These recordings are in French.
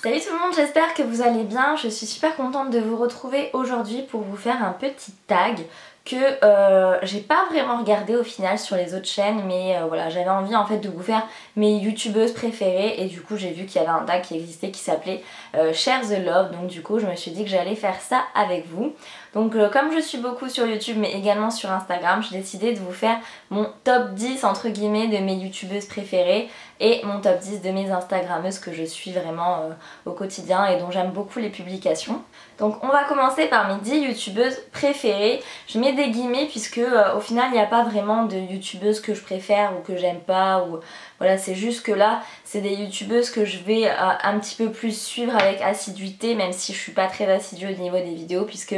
Salut tout le monde, j'espère que vous allez bien. Je suis super contente de vous retrouver aujourd'hui pour vous faire un petit tag que j'ai pas vraiment regardé au final sur les autres chaînes, mais voilà, j'avais envie en fait de vous faire mes youtubeuses préférées et du coup j'ai vu qu'il y avait un tag qui existait qui s'appelait Share the Love, donc du coup je me suis dit que j'allais faire ça avec vous. Donc comme je suis beaucoup sur YouTube mais également sur Instagram, j'ai décidé de vous faire mon top 10 entre guillemets de mes youtubeuses préférées et mon top 10 de mes instagrammeuses que je suis vraiment au quotidien et dont j'aime beaucoup les publications. Donc on va commencer par mes 10 youtubeuses préférées. Je mets des guillemets puisque au final il n'y a pas vraiment de youtubeuses que je préfère ou que j'aime pas, ou voilà, c'est juste que là c'est des youtubeuses que je vais un petit peu plus suivre avec assiduité, même si je suis pas très assidue au niveau des vidéos puisque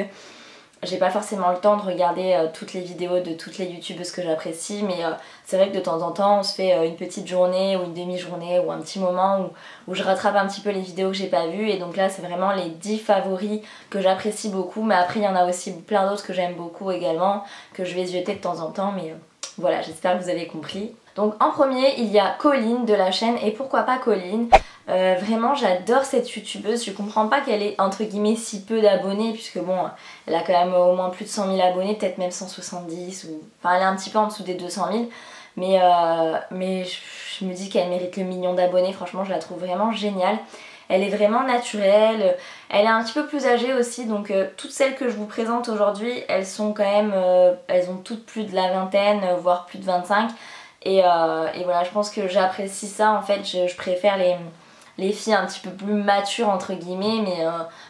j'ai pas forcément le temps de regarder toutes les vidéos de toutes les youtubeuses que j'apprécie, mais c'est vrai que de temps en temps on se fait une petite journée ou une demi-journée ou un petit moment où je rattrape un petit peu les vidéos que j'ai pas vues, et donc là c'est vraiment les 10 favoris que j'apprécie beaucoup, mais après il y en a aussi plein d'autres que j'aime beaucoup également, que je vais zioter de temps en temps, mais voilà, j'espère que vous avez compris. Donc en premier il y a Colline de la chaîne Et Pourquoi Pas Colline. Vraiment j'adore cette youtubeuse, je comprends pas qu'elle ait entre guillemets si peu d'abonnés puisque bon elle a quand même au moins plus de 100 000 abonnés, peut-être même 170 ou... Enfin elle est un petit peu en dessous des 200 000 mais je me dis qu'elle mérite le million d'abonnés, franchement je la trouve vraiment géniale. Elle est vraiment naturelle, elle est un petit peu plus âgée aussi, donc toutes celles que je vous présente aujourd'hui elles sont quand même, elles ont toutes plus de la vingtaine, voire plus de 25. Et voilà, je pense que j'apprécie ça en fait, je préfère les filles un petit peu plus matures entre guillemets,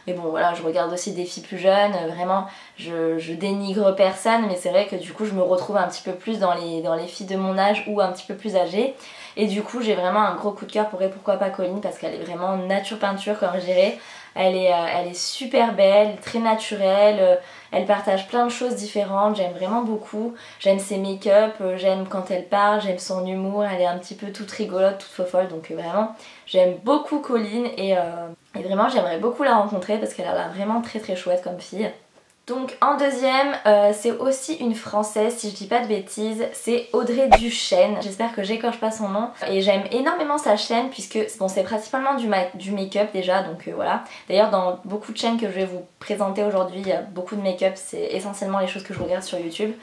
mais bon voilà, je regarde aussi des filles plus jeunes, vraiment je dénigre personne, mais c'est vrai que du coup je me retrouve un petit peu plus dans les filles de mon âge ou un petit peu plus âgées, et du coup j'ai vraiment un gros coup de cœur pour Et Pourquoi Pas Colline parce qu'elle est vraiment nature peinture comme je dirais. Elle est super belle, très naturelle, elle partage plein de choses différentes, j'aime vraiment beaucoup. J'aime ses make-up, j'aime quand elle parle, j'aime son humour, elle est un petit peu toute rigolote, toute fofolle, donc vraiment j'aime beaucoup Colline et vraiment j'aimerais beaucoup la rencontrer parce qu'elle a l'air vraiment très très chouette comme fille. Donc en deuxième, c'est aussi une française si je dis pas de bêtises, c'est Audrey Duchesne, j'espère que j'écorche pas son nom, et j'aime énormément sa chaîne puisque bon, c'est principalement du make-up déjà, donc voilà. D'ailleurs dans beaucoup de chaînes que je vais vous présenter aujourd'hui, il y a beaucoup de make-up, c'est essentiellement les choses que je regarde sur YouTube.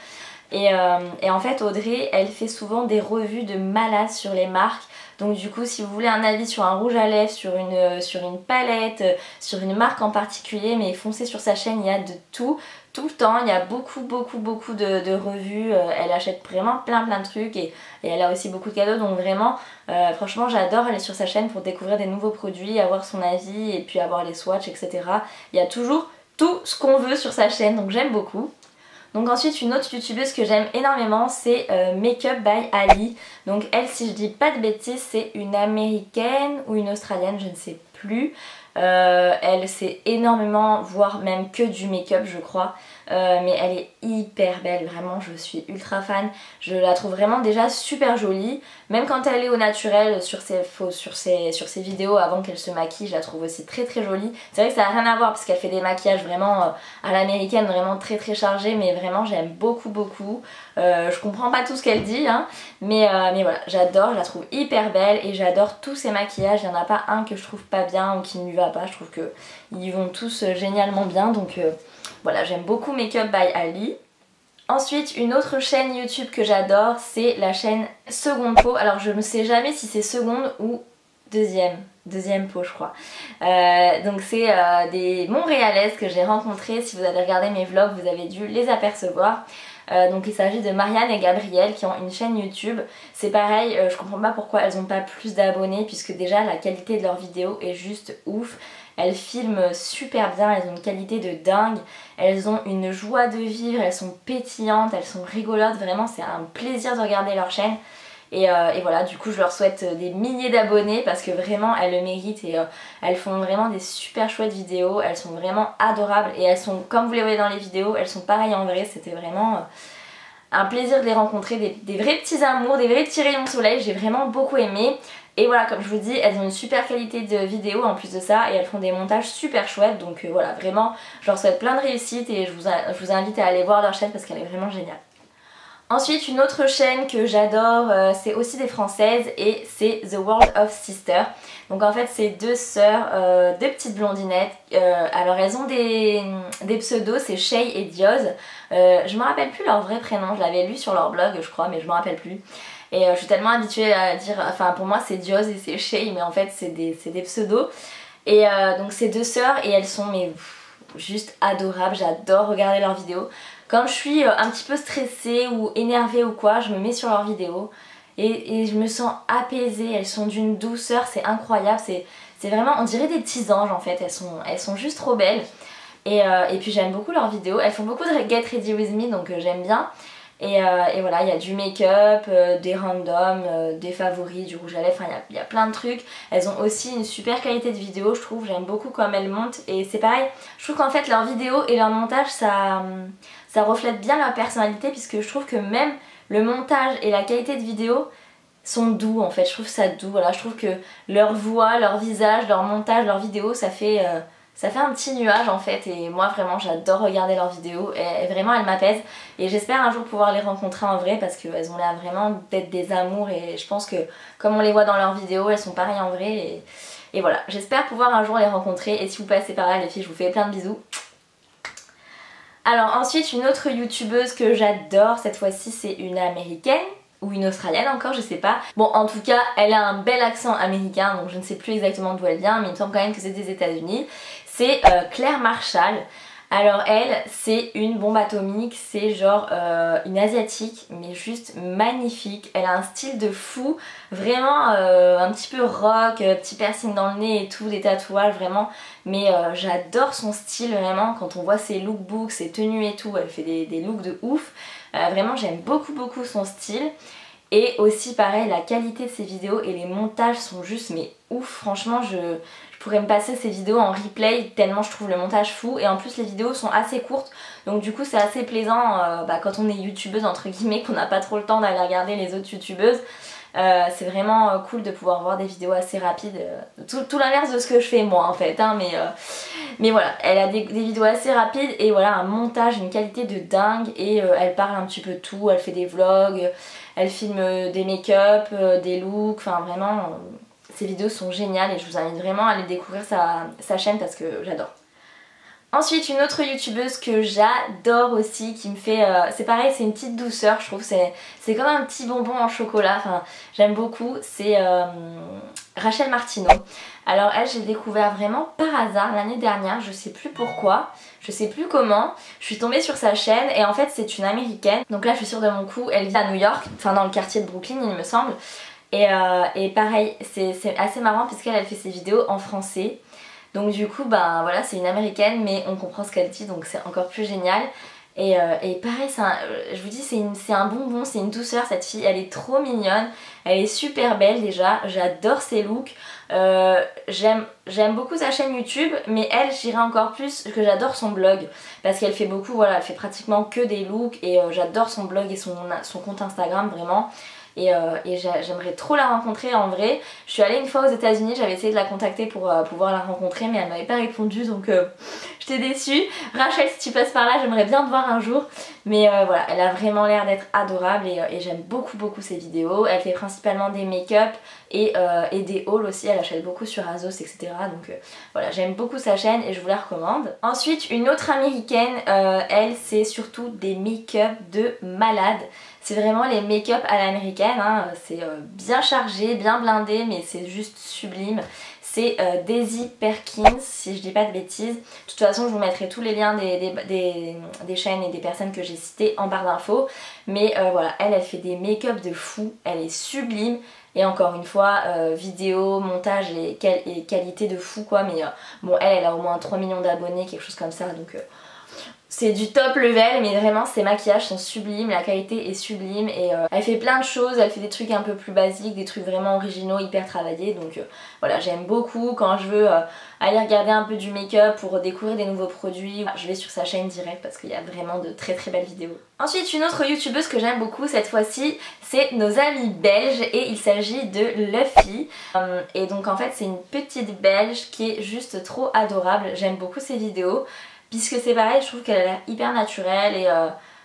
Et en fait Audrey elle fait souvent des revues de malades sur les marques. Donc du coup si vous voulez un avis sur un rouge à lèvres, sur une palette, sur une marque en particulier, mais foncez sur sa chaîne, il y a de tout le temps, il y a beaucoup de revues, elle achète vraiment plein de trucs, et elle a aussi beaucoup de cadeaux, donc vraiment franchement j'adore aller sur sa chaîne pour découvrir des nouveaux produits, avoir son avis et puis avoir les swatchs, etc. Il y a toujours tout ce qu'on veut sur sa chaîne, donc j'aime beaucoup. Donc ensuite une autre youtubeuse que j'aime énormément c'est Makeup by Ali. Donc elle, si je dis pas de bêtises, c'est une américaine ou une australienne, je ne sais plus. Elle sait énormément, voire même que du make-up je crois, mais elle est hyper belle, vraiment je suis ultra fan. Je la trouve vraiment déjà super jolie, même quand elle est au naturel sur ses vidéos avant qu'elle se maquille, je la trouve aussi très jolie. C'est vrai que ça n'a rien à voir parce qu'elle fait des maquillages vraiment à l'américaine, vraiment très chargés, mais vraiment j'aime beaucoup. Je comprends pas tout ce qu'elle dit hein, mais voilà, j'adore, je la trouve hyper belle et j'adore tous ses maquillages, il n'y en a pas un que je trouve pas bien ou qui ne lui va pas, je trouve qu'ils vont tous génialement bien, donc voilà, j'aime beaucoup Makeup by Ali. Ensuite une autre chaîne YouTube que j'adore c'est la chaîne Seconde Peau. Alors je ne sais jamais si c'est seconde ou deuxième peau je crois. Donc c'est des Montréalaises que j'ai rencontrées, si vous avez regardé mes vlogs vous avez dû les apercevoir. Donc il s'agit de Marianne et Gabrielle qui ont une chaîne YouTube. C'est pareil, je comprends pas pourquoi elles ont pas plus d'abonnés puisque déjà la qualité de leurs vidéos est juste ouf. Elles filment super bien, elles ont une qualité de dingue, elles ont une joie de vivre, elles sont pétillantes, elles sont rigolotes, vraiment c'est un plaisir de regarder leur chaîne. Et voilà, du coup je leur souhaite des milliers d'abonnés parce que vraiment elles le méritent, et elles font vraiment des super chouettes vidéos, elles sont vraiment adorables et elles sont, comme vous les voyez dans les vidéos, elles sont pareilles en vrai. C'était vraiment un plaisir de les rencontrer, des vrais petits amours, des vrais petits rayons de soleil, j'ai vraiment beaucoup aimé. Et voilà, comme je vous dis, elles ont une super qualité de vidéo en plus de ça, et elles font des montages super chouettes, donc voilà, vraiment je leur souhaite plein de réussite et je vous invite à aller voir leur chaîne parce qu'elle est vraiment géniale. Ensuite, une autre chaîne que j'adore, c'est aussi des françaises et c'est The World of Sister. Donc en fait c'est deux sœurs, deux petites blondinettes. Alors elles ont des pseudos, c'est Shay et Dioz. Je me rappelle plus leur vrai prénom, je l'avais lu sur leur blog je crois, mais je me rappelle plus. Et je suis tellement habituée à dire, enfin pour moi c'est Dioz et c'est Shay, mais en fait c'est des pseudos. Et donc c'est deux sœurs et elles sont mais juste adorables, j'adore regarder leurs vidéos. Quand je suis un petit peu stressée ou énervée ou quoi, je me mets sur leurs vidéos et je me sens apaisée, elles sont d'une douceur, c'est incroyable, c'est vraiment, on dirait des petits anges en fait, elles sont juste trop belles. Et puis j'aime beaucoup leurs vidéos, elles font beaucoup de Get Ready With Me donc j'aime bien. Et voilà, il y a du make-up, des randoms, des favoris, du rouge à lèvres, enfin il y a plein de trucs. Elles ont aussi une super qualité de vidéo, je trouve, j'aime beaucoup comme elles montent. Et c'est pareil, je trouve qu'en fait leurs vidéos et leur montage, ça reflète bien leur personnalité, puisque je trouve que même le montage et la qualité de vidéo sont doux en fait. Je trouve ça doux, voilà, je trouve que leur voix, leur visage, leur montage, leur vidéo, ça fait un petit nuage en fait, et moi vraiment j'adore regarder leurs vidéos et vraiment elles m'apaisent et j'espère un jour pouvoir les rencontrer en vrai parce qu'elles ont l'air vraiment d'être des amours et je pense que comme on les voit dans leurs vidéos elles sont pareilles en vrai et voilà, j'espère pouvoir un jour les rencontrer et si vous passez par là les filles je vous fais plein de bisous. Alors ensuite une autre youtubeuse que j'adore, cette fois-ci c'est une américaine ou une australienne encore, je sais pas. Bon en tout cas elle a un bel accent américain donc je ne sais plus exactement d'où elle vient mais il me semble quand même que c'est des États-Unis. C'est Claire Marshall. Alors elle c'est une bombe atomique, c'est genre une asiatique mais juste magnifique. Elle a un style de fou, vraiment un petit peu rock, petit piercing dans le nez et tout, des tatouages vraiment. Mais j'adore son style vraiment, quand on voit ses lookbooks, ses tenues et tout, elle fait des looks de ouf. Vraiment j'aime beaucoup son style. Et aussi pareil, la qualité de ses vidéos et les montages sont juste mais ouf, franchement je pourrais me passer ces vidéos en replay tellement je trouve le montage fou et en plus les vidéos sont assez courtes donc du coup c'est assez plaisant quand on est youtubeuse entre guillemets, qu'on n'a pas trop le temps d'aller regarder les autres youtubeuses. C'est vraiment cool de pouvoir voir des vidéos assez rapides, tout l'inverse de ce que je fais moi en fait hein, mais voilà, elle a des vidéos assez rapides et voilà un montage, une qualité de dingue et elle parle un petit peu de tout, elle fait des vlogs, elle filme des make-up, des looks, enfin vraiment ces vidéos sont géniales et je vous invite vraiment à aller découvrir sa chaîne parce que j'adore. Ensuite une autre youtubeuse que j'adore aussi qui me fait, c'est pareil c'est une petite douceur je trouve, c'est comme un petit bonbon en chocolat, enfin j'aime beaucoup, c'est Rachel Martineau. Alors elle j'ai découvert vraiment par hasard l'année dernière, je sais plus pourquoi, je sais plus comment, je suis tombée sur sa chaîne et en fait c'est une américaine, donc là je suis sûre de mon coup, elle vit à New York, enfin dans le quartier de Brooklyn il me semble. Et pareil, c'est assez marrant puisqu'elle fait ses vidéos en français. Donc du coup, ben voilà, c'est une américaine mais on comprend ce qu'elle dit donc c'est encore plus génial. Et pareil, je vous dis, c'est un bonbon, c'est une douceur cette fille, elle est trop mignonne, elle est super belle déjà, j'adore ses looks. J'aime beaucoup sa chaîne YouTube mais elle, je dirais encore plus que j'adore son blog parce qu'elle fait beaucoup, voilà, elle fait pratiquement que des looks et j'adore son blog et son compte Instagram vraiment. Et j'aimerais trop la rencontrer en vrai. Je suis allée une fois aux États-Unis, j'avais essayé de la contacter pour pouvoir la rencontrer mais elle m'avait pas répondu donc j'étais déçue. Rachel si tu passes par là j'aimerais bien te voir un jour. Mais voilà, elle a vraiment l'air d'être adorable et j'aime beaucoup ses vidéos. Elle fait principalement des make-up et des hauls aussi, elle achète beaucoup sur Azos etc. Donc voilà, j'aime beaucoup sa chaîne et je vous la recommande. Ensuite une autre américaine, elle c'est surtout des make-up de malade. C'est vraiment les make-up à l'américaine, hein. C'est bien chargé, bien blindé mais c'est juste sublime. C'est Daisy Perkins si je dis pas de bêtises. De toute façon je vous mettrai tous les liens des chaînes et des personnes que j'ai citées en barre d'infos. Mais voilà, elle fait des make-up de fou, elle est sublime. Et encore une fois, vidéo, montage et qualité de fou quoi. Mais bon elle a au moins 3 millions d'abonnés, quelque chose comme ça donc... c'est du top level mais vraiment ses maquillages sont sublimes, la qualité est sublime et elle fait plein de choses, elle fait des trucs un peu plus basiques, des trucs vraiment originaux, hyper travaillés donc voilà j'aime beaucoup quand je veux aller regarder un peu du make-up pour découvrir des nouveaux produits, je vais sur sa chaîne direct parce qu'il y a vraiment de très belles vidéos. Ensuite une autre youtubeuse que j'aime beaucoup cette fois-ci c'est nos amis belges et il s'agit de Luffy et donc en fait c'est une petite belge qui est juste trop adorable, j'aime beaucoup ses vidéos. Puisque c'est pareil, je trouve qu'elle a l'air hyper naturelle et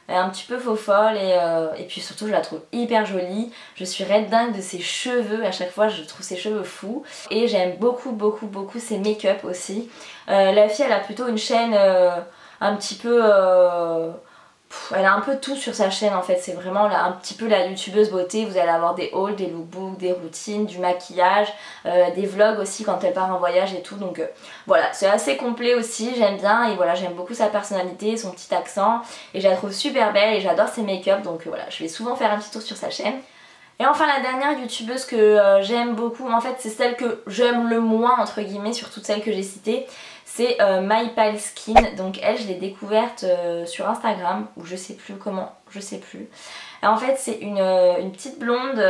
Elle est un petit peu faux folle et puis surtout je la trouve hyper jolie. Je suis red dingue de ses cheveux, à chaque fois je trouve ses cheveux fous. Et j'aime beaucoup ses make-up aussi. La fille elle a plutôt une chaîne un petit peu... elle a un peu tout sur sa chaîne en fait, c'est vraiment là, un petit peu la youtubeuse beauté. Vous allez avoir des hauls, des lookbooks, des routines, du maquillage, des vlogs aussi quand elle part en voyage et tout. Donc voilà, c'est assez complet aussi, j'aime bien et voilà, j'aime beaucoup sa personnalité, son petit accent et je la trouve super belle et j'adore ses make-up. Donc voilà, je vais souvent faire un petit tour sur sa chaîne. Et enfin la dernière youtubeuse que j'aime beaucoup, en fait c'est celle que j'aime le moins entre guillemets sur toutes celles que j'ai citées, c'est My Pale Skin. Donc elle je l'ai découverte sur Instagram ou je sais plus comment, je sais plus. Et en fait c'est une petite blonde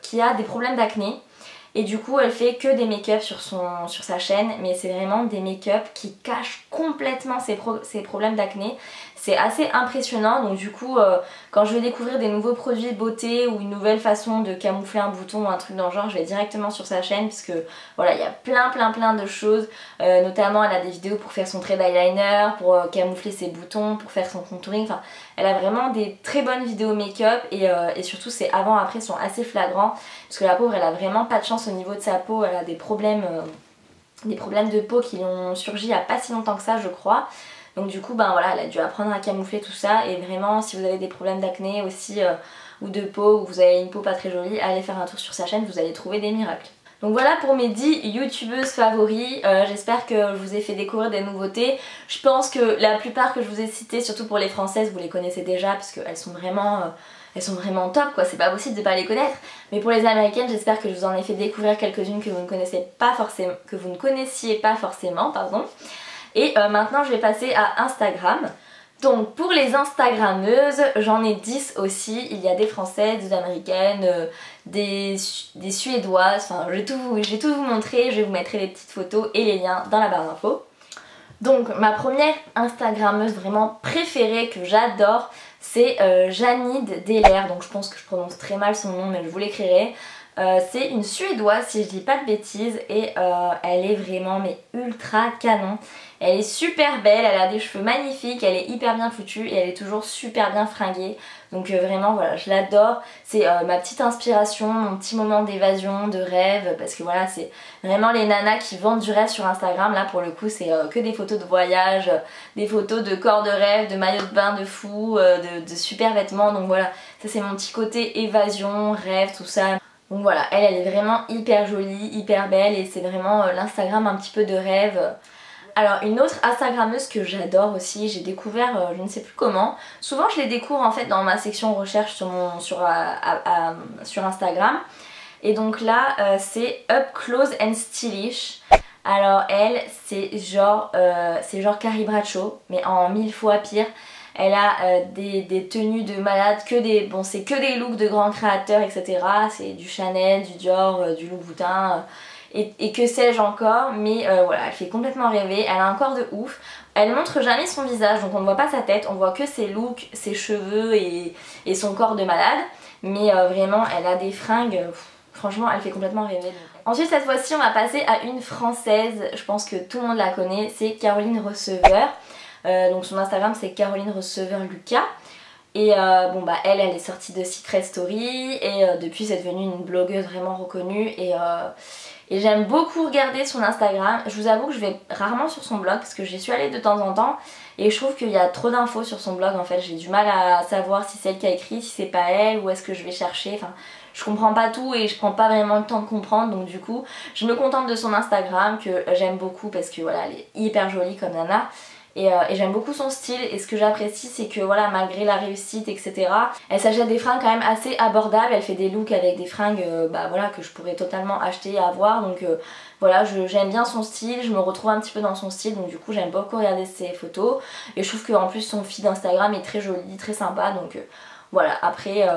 qui a des problèmes d'acné. Et du coup elle fait que des make-up sur sa chaîne, mais c'est vraiment des make-up qui cachent complètement ses problèmes d'acné. C'est assez impressionnant, donc du coup quand je vais découvrir des nouveaux produits de beauté ou une nouvelle façon de camoufler un bouton ou un truc dans le genre, je vais directement sur sa chaîne puisque voilà, il y a plein de choses. Notamment elle a des vidéos pour faire son trait d'eyeliner, pour camoufler ses boutons, pour faire son contouring. Enfin, elle a vraiment des très bonnes vidéos make-up et surtout ses avant-après sont assez flagrants parce que la pauvre elle a vraiment pas de chance au niveau de sa peau. Elle a des problèmes de peau qui lui ont surgi il n'y a pas si longtemps que ça je crois. Donc du coup ben voilà, elle a dû apprendre à camoufler tout ça et vraiment si vous avez des problèmes d'acné aussi ou de peau ou vous avez une peau pas très jolie, allez faire un tour sur sa chaîne, vous allez trouver des miracles. Donc voilà pour mes 10 youtubeuses favoris, j'espère que je vous ai fait découvrir des nouveautés. Je pense que la plupart que je vous ai citées, surtout pour les françaises, vous les connaissez déjà parce qu'elles sont vraiment top quoi, c'est pas possible de pas les connaître. Mais pour les américaines, j'espère que je vous en ai fait découvrir quelques-unes que vous ne connaissiez pas forcément, pardon. Et maintenant je vais passer à Instagram. Donc pour les Instagrammeuses, j'en ai 10 aussi. Il y a des françaises, des américaines, des suédoises. Enfin je vais tout vous montrer, je vais vous mettre les petites photos et les liens dans la barre d'infos. Donc ma première Instagrammeuse vraiment préférée que j'adore, c'est Janid Deler. Donc je pense que je prononce très mal son nom mais je vous l'écrirai. C'est une suédoise si je dis pas de bêtises et elle est vraiment mais ultra canon. Elle est super belle, elle a des cheveux magnifiques, elle est hyper bien foutue et elle est toujours super bien fringuée. Donc vraiment voilà, je l'adore. C'est ma petite inspiration, mon petit moment d'évasion, de rêve. Parce que voilà, c'est vraiment les nanas qui vendent du rêve sur Instagram. Là pour le coup c'est que des photos de voyage, des photos de corps de rêve, de maillots de bain de fou, de super vêtements. Donc voilà, ça c'est mon petit côté évasion, rêve, tout ça. Donc voilà, elle est vraiment hyper jolie, hyper belle et c'est vraiment l'Instagram un petit peu de rêve. Alors une autre Instagrammeuse que j'adore aussi, j'ai découvert je ne sais plus comment. Souvent je les découvre en fait dans ma section recherche sur Instagram. Et donc là c'est Up Close and Stylish. Alors elle c'est genre Carrie Bradshaw mais en 1000 fois pire. Elle a des tenues de malade, c'est que des looks de grands créateurs, etc. C'est du Chanel, du Dior, du Louboutin et que sais-je encore. Mais voilà, elle fait complètement rêver, elle a un corps de ouf. Elle montre jamais son visage, donc on ne voit pas sa tête, on voit que ses looks, ses cheveux et son corps de malade. Mais vraiment, elle a des fringues, franchement, elle fait complètement rêver. Ensuite, cette fois-ci, on va passer à une française, je pense que tout le monde la connaît, c'est Caroline Receveur. Donc son Instagram c'est Caroline Receveur Lucas. Et bon bah elle est sortie de Secret Story et depuis c'est devenue une blogueuse vraiment reconnue et j'aime beaucoup regarder son Instagram. Je vous avoue que je vais rarement sur son blog parce que j'y suis allée de temps en temps et je trouve qu'il y a trop d'infos sur son blog en fait. J'ai du mal à savoir si c'est elle qui a écrit, si c'est pas elle, où est-ce que je vais chercher, enfin je comprends pas tout et je prends pas vraiment le temps de comprendre, donc du coup je me contente de son Instagram que j'aime beaucoup parce que voilà elle est hyper jolie comme nana. Et j'aime beaucoup son style et ce que j'apprécie c'est que voilà malgré la réussite etc, elle s'achète des fringues quand même assez abordables, elle fait des looks avec des fringues voilà, que je pourrais totalement acheter et avoir, donc voilà j'aime bien son style, je me retrouve un petit peu dans son style, donc du coup j'aime beaucoup regarder ses photos et je trouve qu'en plus son feed Instagram est très joli, très sympa, donc voilà après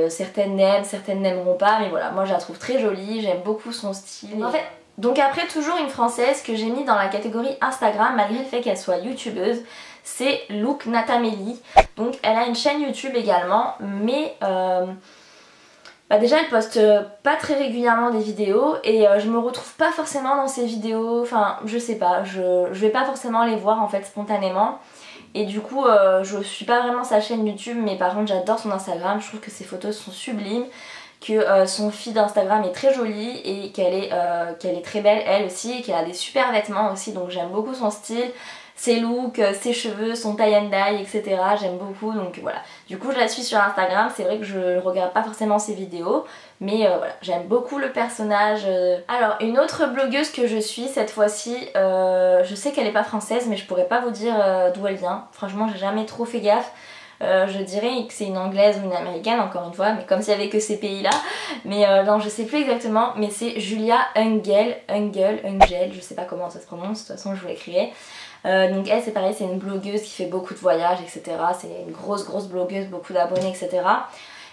certaines n'aiment, certaines n'aimeront pas, mais voilà moi je la trouve très jolie, j'aime beaucoup son style. En fait, donc après toujours une française que j'ai mis dans la catégorie Instagram malgré le fait qu'elle soit youtubeuse, c'est Look Natamélie. Donc elle a une chaîne YouTube également mais déjà elle poste pas très régulièrement des vidéos et je me retrouve pas forcément dans ses vidéos, enfin je sais pas, je vais pas forcément les voir en fait spontanément. Et du coup je suis pas vraiment sa chaîne YouTube, mais par contre j'adore son Instagram, je trouve que ses photos sont sublimes, que son feed Instagram est très joli et qu'elle est très belle elle aussi, et qu'elle a des super vêtements aussi, donc j'aime beaucoup son style, ses looks, ses cheveux, son tie and dye, etc. J'aime beaucoup, donc voilà. Du coup je la suis sur Instagram, c'est vrai que je regarde pas forcément ses vidéos, mais voilà, j'aime beaucoup le personnage. Alors une autre blogueuse que je suis cette fois-ci, je sais qu'elle est pas française, mais je pourrais pas vous dire d'où elle vient, franchement j'ai jamais trop fait gaffe. Je dirais que c'est une anglaise ou une américaine encore une fois, mais comme s'il y avait que ces pays là, mais non je sais plus exactement, mais c'est Julia Ungel, je sais pas comment ça se prononce, de toute façon je vous l'écrirai. Donc elle c'est pareil, c'est une blogueuse qui fait beaucoup de voyages, etc. C'est une grosse blogueuse, beaucoup d'abonnés, etc.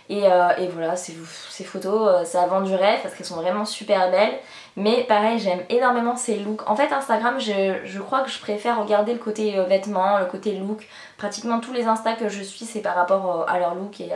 Et voilà, ces photos, ça vend du rêve parce qu'elles sont vraiment super belles. Mais pareil, j'aime énormément ces looks. En fait Instagram, je crois que je préfère regarder le côté vêtements, le côté look. Pratiquement tous les Insta que je suis, c'est par rapport à leur look et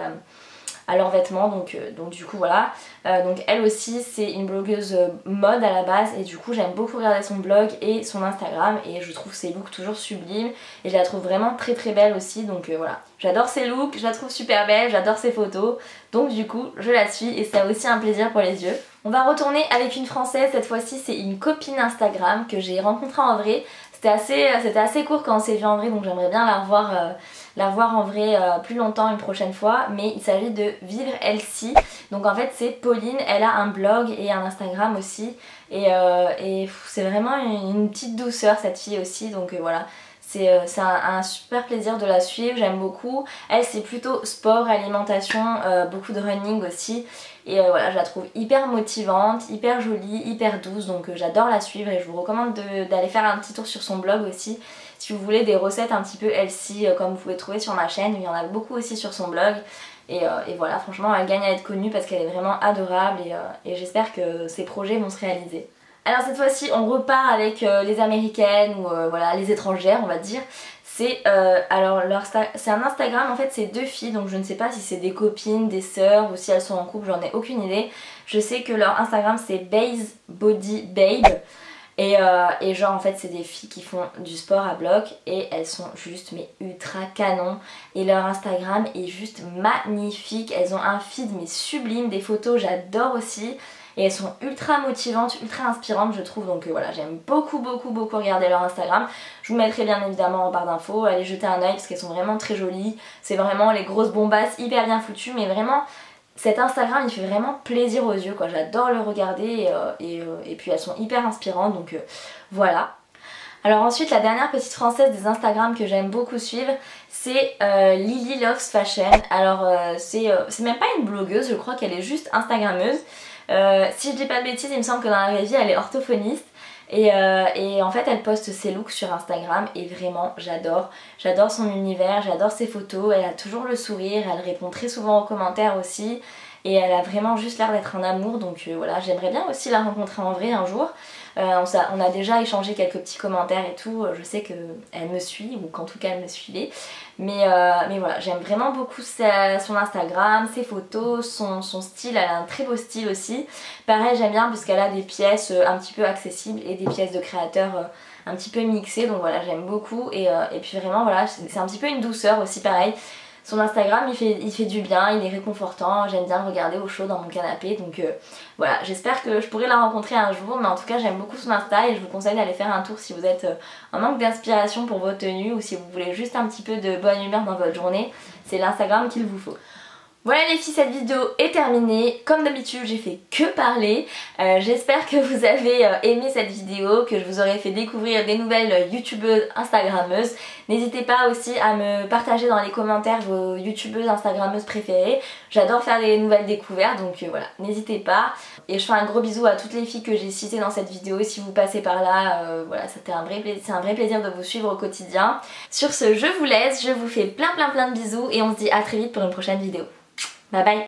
à leurs vêtements, donc du coup voilà. Donc elle aussi c'est une blogueuse mode à la base, et du coup j'aime beaucoup regarder son blog et son Instagram, et je trouve ses looks toujours sublimes et je la trouve vraiment très belle aussi, donc voilà. J'adore ses looks, je la trouve super belle, j'adore ses photos, donc du coup je la suis et c'est aussi un plaisir pour les yeux. On va retourner avec une française, cette fois-ci c'est une copine Instagram que j'ai rencontrée en vrai. C'était assez court quand on s'est vu en vrai, donc j'aimerais bien la voir en vrai plus longtemps une prochaine fois, mais il s'agit de Vivre Elsie. Donc en fait c'est Pauline, elle a un blog et un Instagram aussi, et c'est vraiment une petite douceur cette fille aussi, donc voilà. C'est un super plaisir de la suivre, j'aime beaucoup. Elle c'est plutôt sport, alimentation, beaucoup de running aussi. Et voilà, je la trouve hyper motivante, hyper jolie, hyper douce, donc j'adore la suivre et je vous recommande d'aller faire un petit tour sur son blog aussi. Si vous voulez des recettes un petit peu healthy comme vous pouvez trouver sur ma chaîne, il y en a beaucoup aussi sur son blog. Et voilà, franchement elle gagne à être connue parce qu'elle est vraiment adorable, et j'espère que ses projets vont se réaliser. Alors cette fois-ci on repart avec les américaines ou voilà, les étrangères on va dire. C'est c'est un Instagram, en fait c'est deux filles, donc je ne sais pas si c'est des copines, des sœurs ou si elles sont en couple, j'en ai aucune idée. Je sais que leur Instagram c'est Base Body Babe. Et genre en fait c'est des filles qui font du sport à bloc et elles sont juste mais ultra canon, et leur Instagram est juste magnifique, elles ont un feed mais sublime, des photos j'adore aussi, et elles sont ultra motivantes, ultra inspirantes je trouve, donc voilà, j'aime beaucoup regarder leur Instagram. Je vous mettrai bien évidemment en barre d'infos, allez jeter un oeil parce qu'elles sont vraiment très jolies, c'est vraiment les grosses bombasses hyper bien foutues, mais vraiment cet Instagram il fait vraiment plaisir aux yeux quoi, j'adore le regarder, et puis elles sont hyper inspirantes, donc voilà. Alors ensuite la dernière petite française des Instagram que j'aime beaucoup suivre, c'est Lily Loves Fashion. Alors c'est même pas une blogueuse, je crois qu'elle est juste Instagrammeuse. Si je dis pas de bêtises, il me semble que dans la vraie vie elle est orthophoniste. Et en fait elle poste ses looks sur Instagram et vraiment j'adore son univers, j'adore ses photos, elle a toujours le sourire, elle répond très souvent aux commentaires aussi, et elle a vraiment juste l'air d'être un amour, donc voilà, j'aimerais bien aussi la rencontrer en vrai un jour. On a déjà échangé quelques petits commentaires et tout, je sais qu'elle me suit, ou qu'en tout cas elle me suivait, mais voilà, j'aime vraiment beaucoup son Instagram, ses photos, son style, elle a un très beau style aussi. Pareil j'aime bien puisqu'elle a des pièces un petit peu accessibles et des pièces de créateurs un petit peu mixées, donc voilà j'aime beaucoup, et puis vraiment voilà, c'est un petit peu une douceur aussi pareil. Son Instagram il fait du bien, il est réconfortant, j'aime bien le regarder au chaud dans mon canapé, donc voilà, j'espère que je pourrai la rencontrer un jour, mais en tout cas j'aime beaucoup son Insta et je vous conseille d'aller faire un tour si vous êtes en manque d'inspiration pour vos tenues, ou si vous voulez juste un petit peu de bonne humeur dans votre journée, c'est l'Instagram qu'il vous faut. Voilà les filles, cette vidéo est terminée. Comme d'habitude j'ai fait que parler. J'espère que vous avez aimé cette vidéo, que je vous aurai fait découvrir des nouvelles youtubeuses, instagrammeuses. N'hésitez pas aussi à me partager dans les commentaires vos youtubeuses, instagrammeuses préférées. J'adore faire des nouvelles découvertes, donc voilà, n'hésitez pas. Et je fais un gros bisou à toutes les filles que j'ai citées dans cette vidéo. Et si vous passez par là, voilà, c'est un vrai plaisir de vous suivre au quotidien. Sur ce, je vous laisse, je vous fais plein de bisous et on se dit à très vite pour une prochaine vidéo. Bye bye.